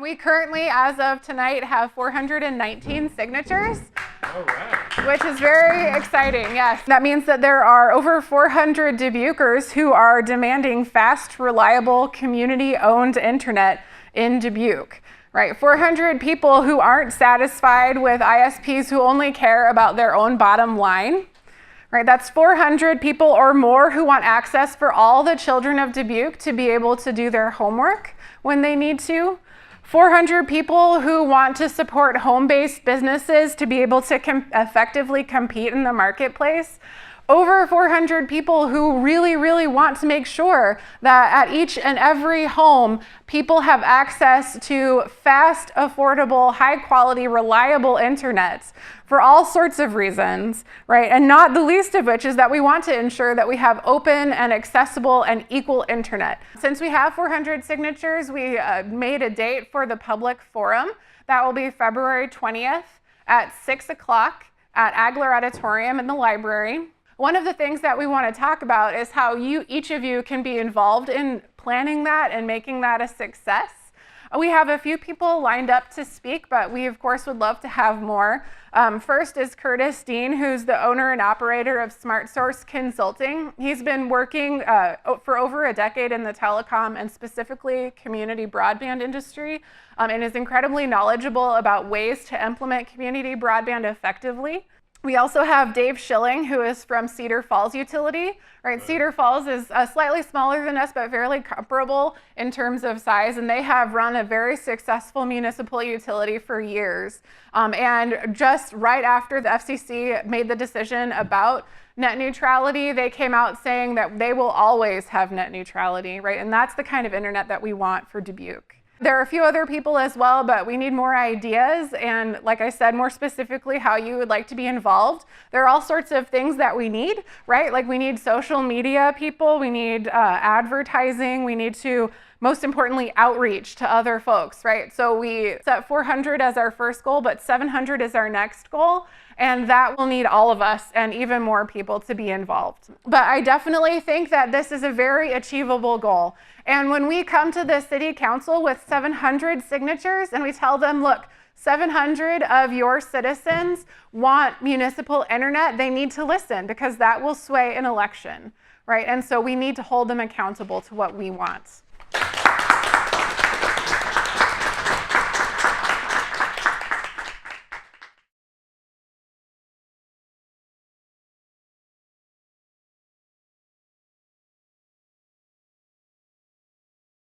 We currently, as of tonight, have 419 signatures. All right. Which is very exciting, yes. That means that there are over 400 Dubuquers who are demanding fast, reliable, community-owned internet in Dubuque, right? 400 people who aren't satisfied with ISPs who only care about their own bottom line, right? That's 400 people or more who want access for all the children of Dubuque to be able to do their homework when they need to. 400 people who want to support home-based businesses to be able to effectively compete in the marketplace. Over 400 people who really, really want to make sure that at each and every home, people have access to fast, affordable, high-quality, reliable internet for all sorts of reasons, right? And not the least of which is that we want to ensure that we have open and accessible and equal internet. Since we have 400 signatures, we made a date for the public forum. That will be February 20th at 6 o'clock at Agler Auditorium in the library. One of the things that we want to talk about is how each of you can be involved in planning that and making that a success. We have a few people lined up to speak, but we of course would love to have more. First is Curtis Dean, who's the owner and operator of Smart Source Consulting. He's been working for over a decade in the telecom and specifically community broadband industry, and is incredibly knowledgeable about ways to implement community broadband effectively. We also have Dave Schilling, who is from Cedar Falls Utility. Right, Cedar Falls is slightly smaller than us, but fairly comparable in terms of size, and they have run a very successful municipal utility for years. And just right after the FCC made the decision about net neutrality, they came out saying that they will always have net neutrality, right? And that's the kind of internet that we want for Dubuque. There are a few other people as well, but we need more ideas and, like I said, more specifically how you would like to be involved. There are all sorts of things that we need, right? Like we need social media people, we need advertising, we need to, most importantly, outreach to other folks, right? So we set 400 as our first goal, but 700 is our next goal. And that will need all of us and even more people to be involved. But I definitely think that this is a very achievable goal. And when we come to the city council with 700 signatures and we tell them, look, 700 of your citizens want municipal internet, they need to listen because that will sway an election, right? And so we need to hold them accountable to what we want.